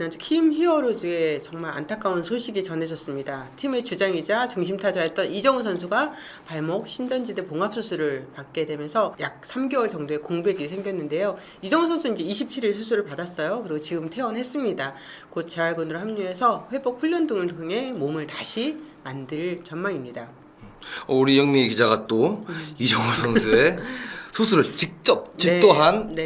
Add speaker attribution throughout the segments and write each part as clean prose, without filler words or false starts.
Speaker 1: 지난주 키움 히어로즈의 정말 안타까운 소식이 전해졌습니다. 팀의 주장이자 중심타자였던 이정우 선수가 발목 신전지대 봉합수술을 받게 되면서 약 3개월 정도의 공백이 생겼는데요. 이정우 선수는 이제 27일 수술을 받았어요. 그리고 지금 퇴원했습니다. 곧 재활군으로 합류해서 회복 훈련 등을 통해 몸을 다시 만들 전망입니다.
Speaker 2: 우리 영미 기자가 또 이정우 선수의 수술을 직접 집도한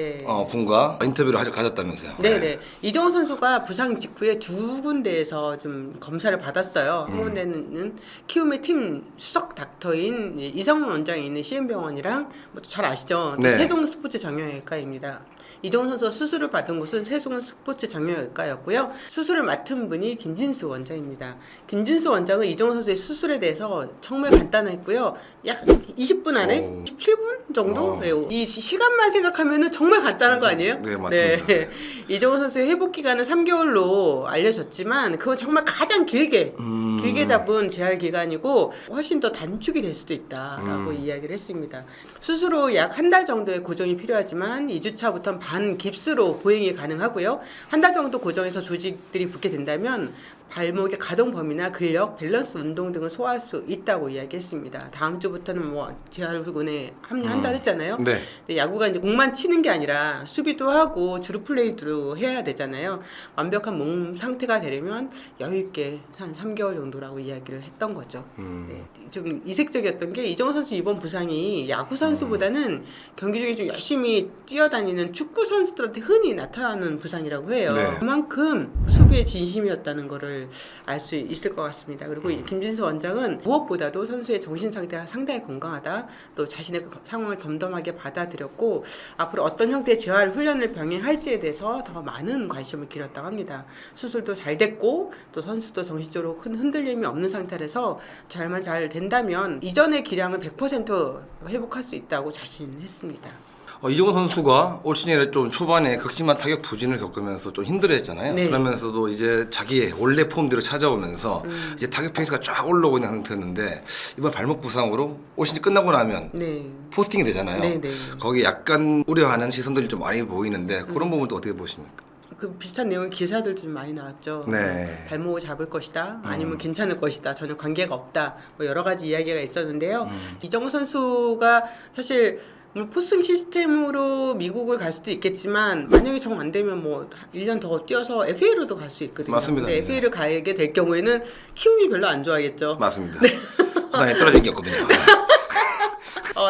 Speaker 2: 분과 인터뷰를 가졌다면서요.
Speaker 1: 네네. 이정우 선수가 부상 직후에 두 군데에서 좀 검사를 받았어요. 한 군데는 키움의 팀 수석 닥터인 이성훈 원장이 있는 CM병원이랑 뭐 잘 아시죠?
Speaker 2: 네.
Speaker 1: 세종 스포츠 정형외과입니다. 이정우 선수가 수술을 받은 곳은 세종 스포츠 정형외과였고요. 수술을 맡은 분이 김진수 원장입니다. 김진수 원장은 이정우 선수의 수술에 대해서 정말 간단했고요. 약 20분 안에 17분 정도? 네, 이 시간만 생각하면은 정말 간단한 거 아니에요?
Speaker 2: 네, 맞습니다.
Speaker 1: 네. 이정우 선수의 회복 기간은 3개월로 알려졌지만 그건 정말 가장 길게 잡은 재활 기간이고 훨씬 더 단축이 될 수도 있다라고 이야기를 했습니다. 수술 후 약 한 달 정도의 고정이 필요하지만 2주차부터는 반 깁스로 보행이 가능하고요. 한 달 정도 고정해서 조직들이 붙게 된다면 발목의 가동 범위나 근력, 밸런스 운동 등을 소화할 수 있다고 이야기했습니다. 다음 주부터는 뭐 재활군에 합류한다 했잖아요.
Speaker 2: 네.
Speaker 1: 근데 야구가 이제 공만 치는 게 아니라 수비도 하고 주루 플레이도 해야 되잖아요. 완벽한 몸 상태가 되려면 여유 있게 한 3개월 정도라고 이야기를 했던 거죠. 네. 좀 이색적이었던 게 이정우 선수 이번 부상이 야구 선수보다는 경기 중에 좀 열심히 뛰어다니는 축구 선수들한테 흔히 나타나는 부상이라고 해요.
Speaker 2: 네.
Speaker 1: 그만큼 수비에 진심이었다는 거를 알 수 있을 것 같습니다. 그리고 이 김진수 원장은 무엇보다도 선수의 정신 상태가 상당히 건강하다. 또 자신의 그 상황을 덤덤하게 받아들였고 앞으로 어떤 형태의 재활 훈련을 병행할지에 대해서 더 많은 관심을 기울였다고 합니다. 수술도 잘 됐고 또 선수도 정신적으로 큰 흔들림이 없는 상태라서 잘만 잘 된다면 이전의 기량을 100% 회복할 수 있다고 자신했습니다.
Speaker 2: 이정우 선수가 올 시즌에 좀 초반에 극심한 타격 부진을 겪으면서 좀 힘들어했잖아요.
Speaker 1: 네.
Speaker 2: 그러면서도 이제 자기의 원래 폼대로 찾아오면서 이제 타격 페이스가 쫙 올라오고 있는 상태였는데 이번 발목 부상으로 올 시즌 끝나고 나면 포스팅이 되잖아요.
Speaker 1: 네.
Speaker 2: 거기 약간 우려하는 시선들이 좀 많이 보이는데 그런 부분도 어떻게 보십니까?
Speaker 1: 그 비슷한 내용의 기사들도 좀 많이 나왔죠.
Speaker 2: 네.
Speaker 1: 발목을 잡을 것이다, 아니면 괜찮을 것이다, 전혀 관계가 없다, 뭐 여러 가지 이야기가 있었는데요. 이정우 선수가 사실 포스팅 시스템으로 미국을 갈 수도 있겠지만 만약에 정 안 되면 뭐 1년 더 뛰어서 FA로도 갈 수 있거든요.
Speaker 2: 맞습니다.
Speaker 1: 근데 FA를 가게 될 경우에는 키움이 별로 안 좋아하겠죠.
Speaker 2: 맞습니다. 구단에 떨어진 게 없거든요.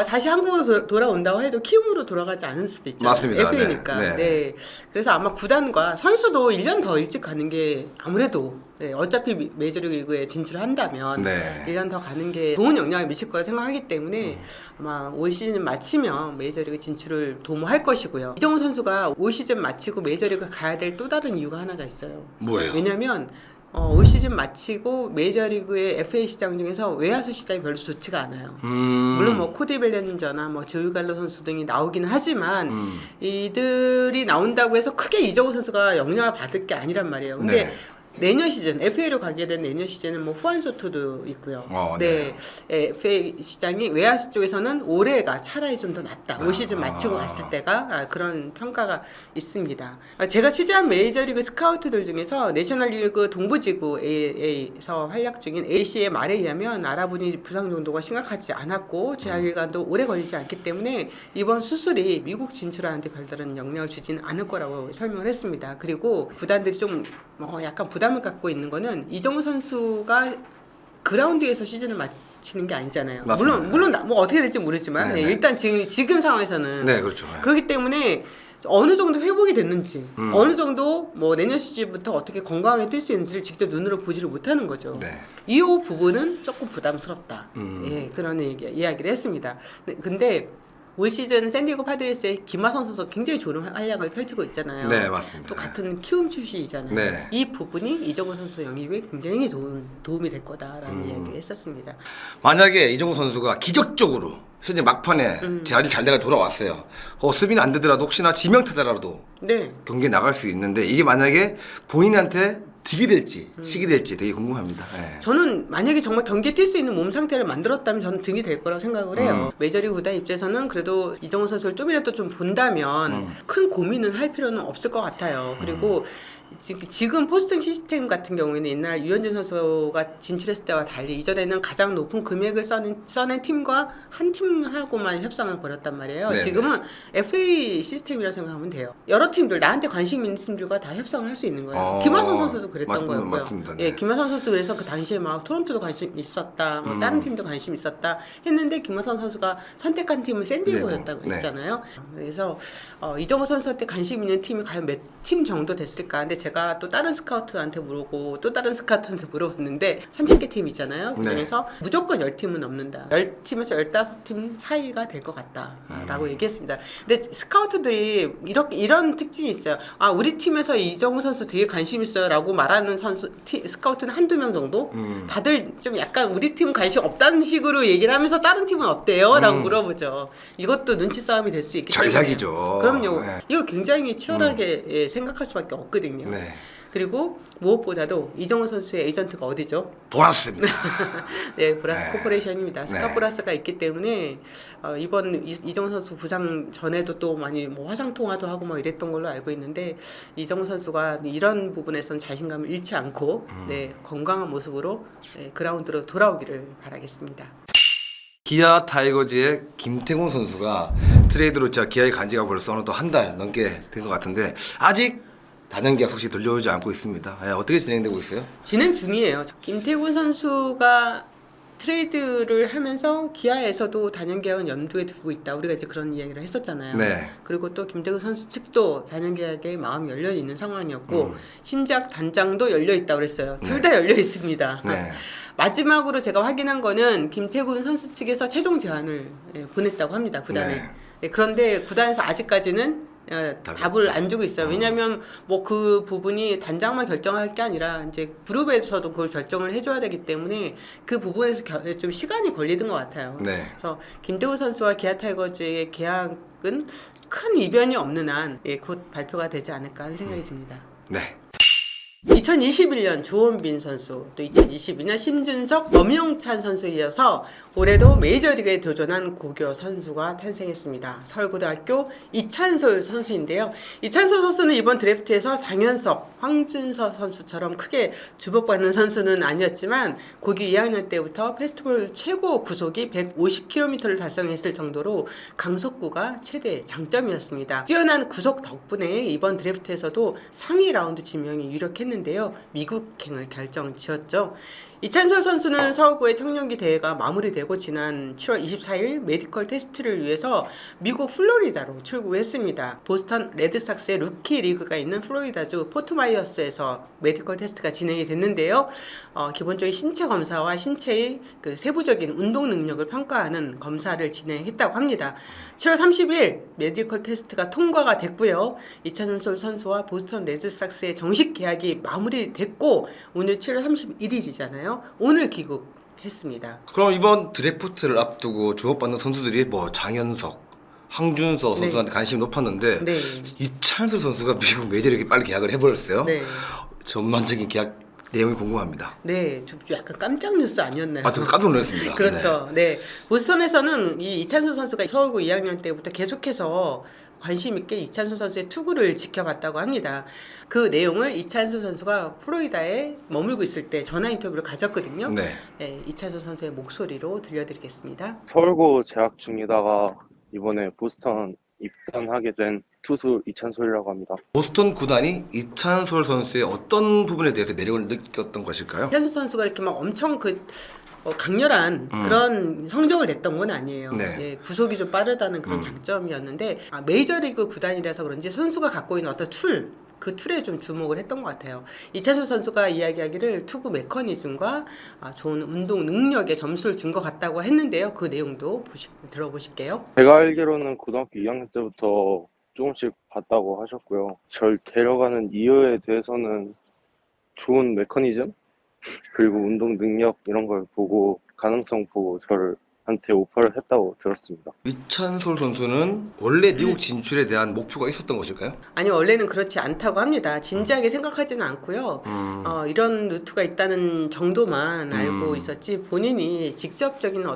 Speaker 1: 다시 한국으로 돌아온다고 해도 키움으로 돌아가지 않을 수도 있잖아요.
Speaker 2: 맞습니다.
Speaker 1: FA니까.
Speaker 2: 네.
Speaker 1: 네. 그래서 아마 구단과 선수도 1년 더 일찍 가는 게 아무래도 어차피 메이저리그에 진출한다면 1년 더 가는 게 좋은 영향을 미칠 거라 생각하기 때문에 아마 올 시즌 마치면 메이저리그 진출을 도모할 것이고요. 이정우 선수가 올 시즌 마치고 메이저리그 가야 될 또 다른 이유가 하나가 있어요.
Speaker 2: 뭐예요?
Speaker 1: 왜냐면 올 시즌 마치고 메이저리그의 FA 시장 중에서 외야수 시장이 별로 좋지가 않아요. 물론 뭐 코디 벨렌저나 뭐 조이 갈로 선수 등이 나오기는 하지만 이들이 나온다고 해서 크게 이정우 선수가 영향을 받을 게 아니란 말이에요. 근데 내년 시즌 FA로 가게 된 내년 시즌은 뭐 후안 소토도 있고요. FA 시장이 외야수 쪽에서는 올해가 차라리 좀 더 낫다. 올 시즌 마치고 갔을 때가 그런 평가가 있습니다. 제가 취재한 메이저리그 스카우트들 중에서 내셔널리그 동부지구에서 활약 중인 AC의 말에 의하면 알아보니 부상 정도가 심각하지 않았고 재활 기간도 오래 걸리지 않기 때문에 이번 수술이 미국 진출하는데 별다른 영향을 주지는 않을 거라고 설명을 했습니다. 그리고 구단들이 좀 약간 부담을 갖고 있는 거는 이정우 선수가 그라운드에서 시즌을 마치는 게 아니잖아요.
Speaker 2: 맞습니다.
Speaker 1: 물론 뭐 어떻게 될지 모르지만 일단 지금 상황에서는
Speaker 2: 그렇죠.
Speaker 1: 그렇기 때문에 어느 정도 회복이 됐는지 어느 정도 뭐 내년 시즌부터 어떻게 건강하게 뛸 수 있는지를 직접 눈으로 보지를 못하는 거죠. 이 부분은 조금 부담스럽다. 그런 이야기를 했습니다. 근데 올 시즌 샌디에고 파드레스의 김하성 선수 굉장히 좋은 활약을 펼치고 있잖아요.
Speaker 2: 네, 맞습니다.
Speaker 1: 또 같은 키움 출신이잖아요. 이 부분이 이정우 선수 영입에 굉장히 도움이 될 거다라는 이야기를 했었습니다.
Speaker 2: 만약에 이정우 선수가 기적적으로 시즌 막판에 재활이 잘 되가 돌아왔어요. 수비는 안 되더라도 혹시나 지명타자라도 경기에 나갈 수 있는데 이게 만약에 본인한테 득이 될지 식이 될지 되게 궁금합니다.
Speaker 1: 저는 만약에 정말 경기에 뛸 수 있는 몸 상태를 만들었다면 저는 득이 될 거라고 생각을 해요. 메이저리그 구단 입장에서는 그래도 이정우 선수를 좀이라도 좀 본다면 큰 고민은 할 필요는 없을 것 같아요. 그리고 지금 포스팅 시스템 같은 경우에는 옛날 유현진 선수가 진출했을 때와 달리 이전에는 가장 높은 금액을 써낸 팀과 한 팀하고만 협상을 벌였단 말이에요.
Speaker 2: 네네.
Speaker 1: 지금은 FA 시스템이라고 생각하면 돼요. 여러 팀들, 나한테 관심 있는 팀들과 다 협상을 할 수 있는 거예요. 김하성 선수도 그랬던 거였고요.
Speaker 2: 맞습니다. 네.
Speaker 1: 예, 김하성 선수도 그래서 그 당시에 막 토론토도 관심 있었다, 뭐 다른 팀도 관심 있었다 했는데 김하성 선수가 선택한 팀은 샌디에고였다고
Speaker 2: 네.
Speaker 1: 했잖아요. 그래서 이정호 선수한테 관심 있는 팀이 과연 몇 팀 정도 됐을까? 근데 제가 또 다른 스카우트한테 물어보고 또 다른 스카우트한테 물어봤는데 30개 팀 있잖아요. 그중에서 무조건 10팀은 넘는다. 10팀에서 15팀 사이가 될 것 같다라고 얘기했습니다. 근데 스카우트들이 이런 특징이 있어요. 아, 우리 팀에서 이정우 선수 되게 관심 있어요라고 말하는 스카우트는 한두 명 정도? 다들 좀 약간 우리 팀 관심 없다는 식으로 얘기를 하면서 다른 팀은 어때요? 라고 물어보죠. 이것도 눈치 싸움이 될 수 있기 때문에.
Speaker 2: 전략이죠.
Speaker 1: 그럼요.
Speaker 2: 네.
Speaker 1: 이거 굉장히 치열하게 예, 생각할 수밖에 없거든요.
Speaker 2: 네.
Speaker 1: 그리고 무엇보다도 이정우 선수의 에이전트가 어디죠?
Speaker 2: 보라스입니다.
Speaker 1: 네, 보라스
Speaker 2: 네.
Speaker 1: 코퍼레이션입니다. 스카
Speaker 2: 네.
Speaker 1: 보라스가 있기 때문에 이번 이정우 선수 부상 전에도 또 많이 뭐 화상 통화도 하고 뭐 이랬던 걸로 알고 있는데 이정우 선수가 이런 부분에선 자신감을 잃지 않고 네, 건강한 모습으로 네, 그라운드로 돌아오기를 바라겠습니다.
Speaker 2: 기아 타이거즈의 김태곤 선수가 트레이드로 제가 기아에 간 지가 벌써 어느 한 달 넘게 된 것 같은데 아직 단연 계약 소식이 들려오지 않고 있습니다. 어떻게 진행되고 있어요?
Speaker 1: 진행 중이에요. 김태곤 선수가 트레이드를 하면서 기아에서도 단연 계약은 염두에 두고 있다. 우리가 이제 그런 이야기를 했었잖아요.
Speaker 2: 네.
Speaker 1: 그리고 또 김태곤 선수 측도 단연 계약에 마음이 열려 있는 상황이었고 심작 단장도 열려 있다고 그랬어요. 둘 다 열려 있습니다.
Speaker 2: 네.
Speaker 1: 마지막으로 제가 확인한 거는 김태곤 선수 측에서 최종 제안을 보냈다고 합니다. 구단에.
Speaker 2: 네.
Speaker 1: 그런데 구단에서 아직까지는 답을 안 주고 있어요. 왜냐하면 뭐 그 부분이 단장만 결정할 게 아니라 이제 그룹에서도 그걸 결정을 해줘야 되기 때문에 그 부분에서 좀 시간이 걸리던 것 같아요.
Speaker 2: 네.
Speaker 1: 그래서 김태우 선수와 기아 타이거즈의 계약은 큰 이변이 없는 한 곧 발표가 되지 않을까 하는 생각이 듭니다.
Speaker 2: 네.
Speaker 1: 2021년 조원빈 선수, 또 2022년 심준석, 엄영찬 선수에 이어서 올해도 메이저리그에 도전한 고교 선수가 탄생했습니다. 서울고등학교 이찬솔 선수인데요. 이찬솔 선수는 이번 드래프트에서 장현석, 황준서 선수처럼 크게 주목받는 선수는 아니었지만 고교 2학년 때부터 페스티벌 최고 구속이 150km를 달성했을 정도로 강속구가 최대 장점이었습니다. 뛰어난 구속 덕분에 이번 드래프트에서도 상위 라운드 지명이 유력했는데요. 미국행을 결정지었죠. 이찬솔 선수는 서울고의 청년기 대회가 마무리되고 지난 7월 24일 메디컬 테스트를 위해서 미국 플로리다로 출국했습니다. 보스턴 레드삭스의 루키 리그가 있는 플로리다주 포트마이어스에서 메디컬 테스트가 진행이 됐는데요. 기본적인 신체 검사와 신체의 그 세부적인 운동 능력을 평가하는 검사를 진행했다고 합니다. 7월 30일 메디컬 테스트가 통과가 됐고요. 이찬솔 선수와 보스턴 레드삭스의 정식 계약이 마무리됐고 오늘 7월 31일이잖아요. 오늘 귀국했습니다.
Speaker 2: 그럼 이번 드래프트를 앞두고 주목받는 선수들이 뭐 장현석, 황준서 선수한테 관심이 높았는데
Speaker 1: 네.
Speaker 2: 이찬솔 선수가 미국 메이저리그에 빨리 계약을 해버렸어요.
Speaker 1: 네.
Speaker 2: 전반적인 계약 내용이 궁금합니다.
Speaker 1: 네, 좀 약간 깜짝 뉴스 아니었나요?
Speaker 2: 저 깜짝 놀랐습니다.
Speaker 1: 그렇죠. 네. 보스턴에서는 이 이찬솔 선수가 서울고 2학년 때부터 계속해서 관심 있게 이찬솔 선수의 투구를 지켜봤다고 합니다. 그 내용을 이찬솔 선수가 플로리다에 머물고 있을 때 전화 인터뷰를 가졌거든요.
Speaker 2: 네.
Speaker 1: 네, 이찬솔 선수의 목소리로 들려드리겠습니다.
Speaker 3: 서울고 재학 중이다가 이번에 보스턴 입단하게 된 투수 이찬솔이라고 합니다.
Speaker 2: 보스턴 구단이 이찬솔 선수의 어떤 부분에 대해서 매력을 느꼈던 것일까요?
Speaker 1: 이찬솔 선수가 이렇게 막 엄청 강렬한 그런 성적을 냈던 건 아니에요.
Speaker 2: 네.
Speaker 1: 예, 구속이 좀 빠르다는 그런 장점이었는데 메이저리그 구단이라서 그런지 선수가 갖고 있는 어떤 그 툴에 좀 주목을 했던 것 같아요. 이찬솔 선수가 이야기하기를 투구 메커니즘과 좋은 운동 능력에 점수를 준 것 같다고 했는데요. 그 내용도 들어보실게요.
Speaker 3: 제가 알기로는 고등학교 2학년 때부터 조금씩 봤다고 하셨고요. 절 데려가는 이유에 대해서는 좋은 메커니즘 그리고 운동 능력 이런 걸 보고 가능성 보고 저한테 오퍼를 했다고 들었습니다.
Speaker 2: 이찬솔 선수는 원래 미국 진출에 대한 목표가 있었던 것일까요?
Speaker 1: 아니 원래는 그렇지 않다고 합니다. 진지하게 생각하지는 않고요. 이런 루트가 있다는 정도만 알고 있었지 본인이 직접적인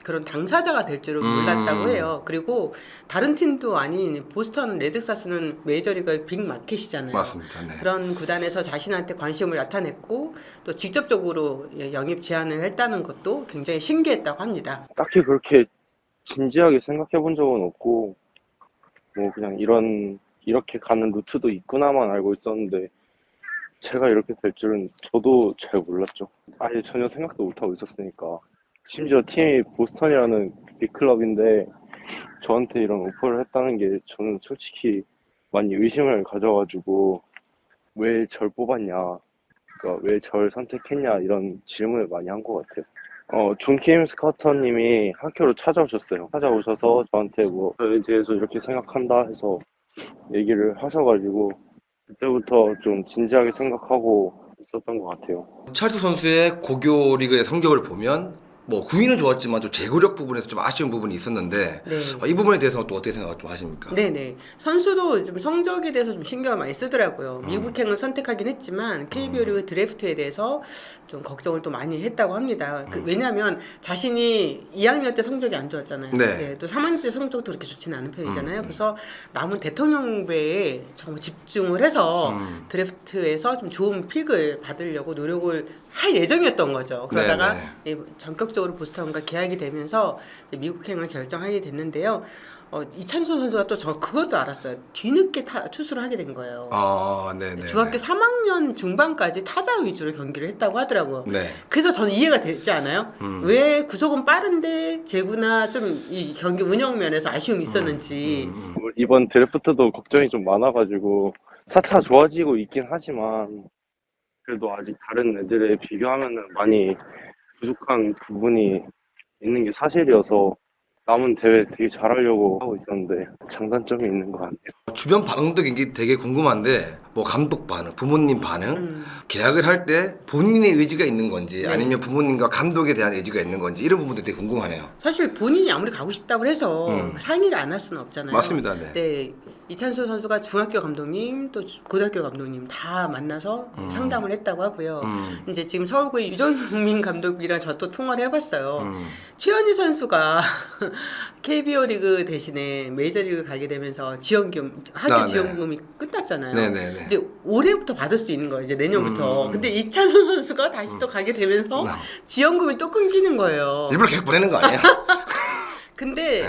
Speaker 1: 그런 당사자가 될 줄은 몰랐다고 해요. 그리고 다른 팀도 아닌 보스턴 레드삭스는 메이저리그의 빅마켓이잖아요.
Speaker 2: 맞습니다. 네.
Speaker 1: 그런 구단에서 자신한테 관심을 나타냈고 또 직접적으로 영입 제안을 했다는 것도 굉장히 신기했다고 합니다.
Speaker 3: 딱히 그렇게 진지하게 생각해 본 적은 없고, 뭐 그냥 이렇게 가는 루트도 있구나만 알고 있었는데, 제가 이렇게 될 줄은 저도 잘 몰랐죠. 아예 전혀 생각도 못하고 있었으니까. 심지어 팀이 보스턴이라는 빅클럽인데, 저한테 이런 오퍼를 했다는 게 저는 솔직히 많이 의심을 가져가지고, 왜 절 뽑았냐, 그러니까 왜 절 선택했냐, 이런 질문을 많이 한 것 같아요. 존킴 스카우터님이 학교로 찾아오셨어요. 찾아오셔서 저한테 뭐 저에 대해서 이렇게 생각한다 해서 얘기를 하셔가지고 그때부터 좀 진지하게 생각하고 있었던 것 같아요.
Speaker 2: 찰스 선수의 고교 리그의 성적을 보면 뭐 구위는 좋았지만 좀 제구력 부분에서 좀 아쉬운 부분이 있었는데
Speaker 1: 네.
Speaker 2: 이 부분에 대해서는 또 어떻게 생각 좀 하십니까?
Speaker 1: 네네. 선수도 좀 성적에 대해서 좀 신경을 많이 쓰더라고요. 미국행을 선택하긴 했지만 KBO 리그 드래프트에 대해서 좀 걱정을 또 많이 했다고 합니다. 왜냐하면 자신이 2학년 때 성적이 안 좋았잖아요.
Speaker 2: 네.
Speaker 1: 또 3학년 때 성적도 그렇게 좋지는 않은 편이잖아요. 그래서 남은 대통령배에 정말 집중을 해서 드래프트에서 좀 좋은 픽을 받으려고 노력을 할 예정이었던 거죠. 그러다가 전격적으로 보스턴과 계약이 되면서 이제 미국행을 결정하게 됐는데요. 이찬솔 선수가 또 저 그것도 알았어요. 뒤늦게 투수를 하게 된 거예요.
Speaker 2: 네네.
Speaker 1: 중학교 3학년 중반까지 타자 위주로 경기를 했다고 하더라고요.
Speaker 2: 네.
Speaker 1: 그래서 저는 이해가 되지 않아요? 왜 구속은 빠른데 제구나 좀 이 경기 운영 면에서 아쉬움이 있었는지.
Speaker 3: 이번 드래프트도 걱정이 좀 많아가지고 차차 좋아지고 있긴 하지만 그래도 아직 다른 애들에 비교하면은 많이 부족한 부분이 있는 게 사실이어서 남은 대회 되게 잘하려고 하고 있었는데 장단점이 있는 것 같아요.
Speaker 2: 주변 반응도 되게 궁금한데 뭐 감독 반응, 부모님 반응, 계약을 할 때 본인의 의지가 있는 건지 아니면 부모님과 감독에 대한 의지가 있는 건지 이런 부분도 되게 궁금하네요.
Speaker 1: 사실 본인이 아무리 가고 싶다고 해서 상의를 안 할 수는 없잖아요.
Speaker 2: 맞습니다. 네.
Speaker 1: 이찬솔 선수가 중학교 감독님 또 고등학교 감독님 다 만나서 상담을 했다고 하고요. 이제 지금 서울구의 유정민 감독이랑 저 또 통화를 해봤어요. 최현희 선수가 KBO 리그 대신에 메이저리그 가게 되면서 지원금 학교 지원금이 끝났잖아요.
Speaker 2: 네네네.
Speaker 1: 이제 올해부터 받을 수 있는 거예요. 이제 내년부터. 근데 이찬솔 선수가 다시 또 가게 되면서 지원금이 또 끊기는 거예요.
Speaker 2: 일부러 계속 보내는 거 아니에요?
Speaker 1: 근데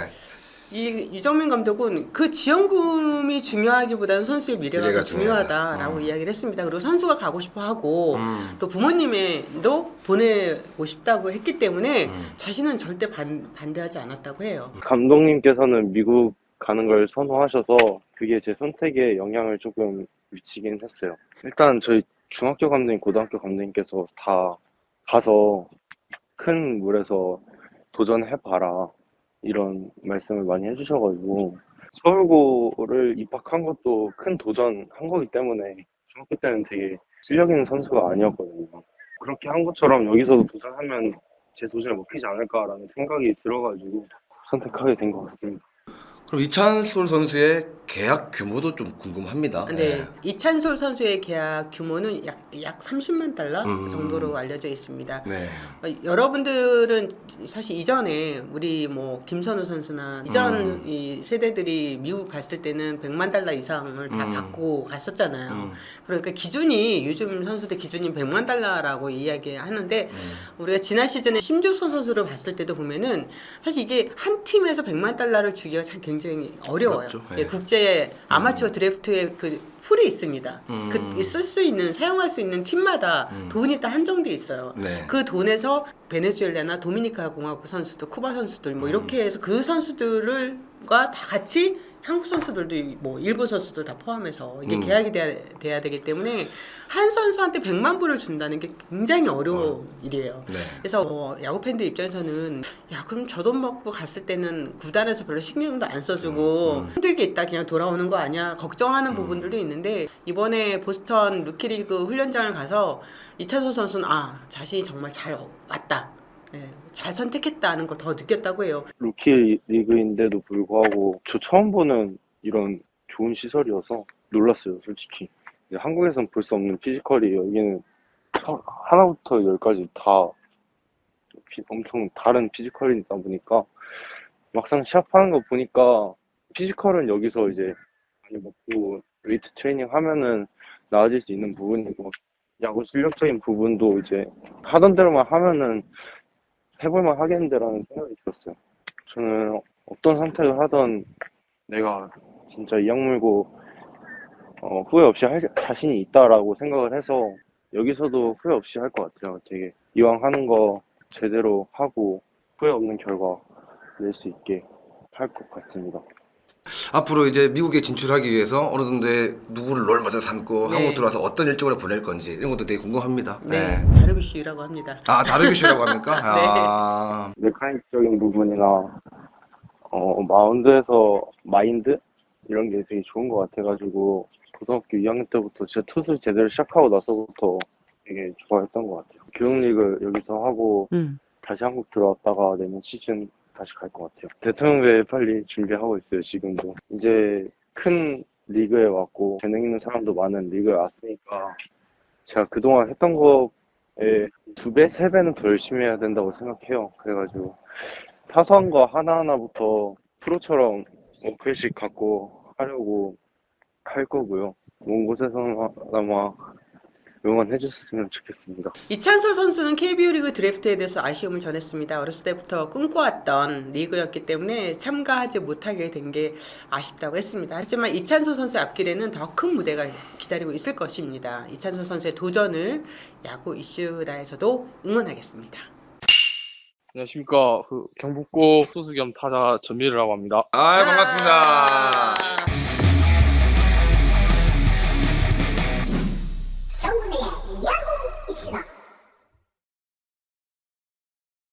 Speaker 1: 이 유정민 감독은 그 지원금이 중요하기보다는 선수의 미래가 더 중요하다라고 이야기를 했습니다. 그리고 선수가 가고 싶어하고 또 부모님도 보내고 싶다고 했기 때문에 자신은 절대 반대하지 않았다고 해요.
Speaker 3: 감독님께서는 미국 가는 걸 선호하셔서 그게 제 선택에 영향을 조금 미치긴 했어요. 일단 저희 중학교 감독님, 고등학교 감독님께서 다 가서 큰 물에서 도전해봐라 이런 말씀을 많이 해주셔가지고 서울고를 입학한 것도 큰 도전한 거기 때문에 중학교 때는 되게 실력 있는 선수가 아니었거든요. 그렇게 한 것처럼 여기서도 도전하면 제 도전에 먹히지 않을까라는 생각이 들어가지고 선택하게 된 것 같습니다.
Speaker 2: 그럼 이찬솔 선수의 계약 규모도 좀 궁금합니다.
Speaker 1: 네, 이찬솔 선수의 계약 규모는 약 30만 달러 정도로 알려져 있습니다.
Speaker 2: 네.
Speaker 1: 여러분들은 사실 이전에 우리 뭐 김선우 선수나 이전 이 세대들이 미국 갔을 때는 100만 달러 이상을 다 받고 갔었잖아요. 그러니까 기준이 요즘 선수들 기준이 100만 달러라고 이야기하는데 우리가 지난 시즌에 심주선 선수를 봤을 때도 보면은 사실 이게 한 팀에서 100만 달러를 주기가 참 굉장히 어려워요.
Speaker 2: 네.
Speaker 1: 국제 아마추어 드래프트에 그 풀이 있습니다. 그 쓸 수 있는 사용할 수 있는 팀마다 돈이 다 한정돼 있어요.
Speaker 2: 네.
Speaker 1: 그 돈에서 베네수엘라나 도미니카 공화국 선수들, 쿠바 선수들 뭐 이렇게 해서 그 선수들과 다 같이 한국 선수들도 뭐 일본 선수들 다 포함해서 이게 계약이 돼야 되기 때문에 한 선수한테 100만 불을 준다는 게 굉장히 어려운 일이에요.
Speaker 2: 네.
Speaker 1: 그래서 야구 팬들 입장에서는 야 그럼 저 돈 받고 갔을 때는 구단에서 별로 신경도 안 써주고 힘들게 있다 그냥 돌아오는 거 아니야 걱정하는 부분들도 있는데 이번에 보스턴 루키리그 훈련장을 가서 이찬솔 선수는 자신이 정말 잘 왔다. 네, 잘 선택했다는 걸 더 느꼈다고 해요.
Speaker 3: 루키 리그인데도 불구하고 저 처음 보는 이런 좋은 시설이어서 놀랐어요, 솔직히. 한국에선 볼 수 없는 피지컬이 여기는 하나부터 열까지 다 엄청 다른 피지컬이다 보니까 막상 시합하는 거 보니까 피지컬은 여기서 이제 많이 먹고 웨이트 트레이닝 하면은 나아질 수 있는 부분이고 야구 실력적인 부분도 이제 하던 대로만 하면은 해볼만 하겠는데라는 생각이 들었어요. 저는 어떤 선택을 하던 내가 진짜 이악 물고 후회 없이 할 자신이 있다라고 생각을 해서 여기서도 후회 없이 할 것 같아요. 되게 이왕 하는 거 제대로 하고 후회 없는 결과 낼 수 있게 할 것 같습니다.
Speaker 2: 앞으로 이제 미국에 진출하기 위해서 어느 정도의 누구를 롤모델 삼고
Speaker 1: 네.
Speaker 2: 한국 들어와서 어떤 일정을 보낼 건지 이런 것도 되게 궁금합니다.
Speaker 1: 네,
Speaker 2: 네.
Speaker 1: 다르비쉬라고 합니다.
Speaker 2: 아, 다르비쉬라고 합니까? 아,
Speaker 3: 메카닉적인 부분이나 마운드에서 마인드 이런 게 되게 좋은 것 같아가지고 고등학교 2학년 때부터 진짜 투수 제대로 시작하고 나서부터 되게 좋아했던 것 같아요. 교육리그 여기서 하고 다시 한국 들어왔다가 내년 시즌 다시 갈 것 같아요. 대통령대회 빨리 준비하고 있어요. 지금도 이제 큰 리그에 왔고 재능 있는 사람도 많은 리그에 왔으니까 제가 그동안 했던 거에 2배, 3배는 더 열심히 해야 된다고 생각해요. 그래가지고 사소한 거 하나하나부터 프로처럼 목표식 갖고 하려고 할 거고요. 먼 곳에서나마 응원해 주셨으면 좋겠습니다.
Speaker 1: 이찬솔 선수는 KBO 리그 드래프트에 대해서 아쉬움을 전했습니다. 어렸을 때부터 꿈꿔왔던 리그였기 때문에 참가하지 못하게 된 게 아쉽다고 했습니다. 하지만 이찬솔 선수의 앞길에는 더 큰 무대가 기다리고 있을 것입니다. 이찬솔 선수의 도전을 야구 이슈다에서도 응원하겠습니다.
Speaker 4: 안녕하십니까. 경북고 투수 겸 타자 전미르라고 합니다.
Speaker 2: 반갑습니다.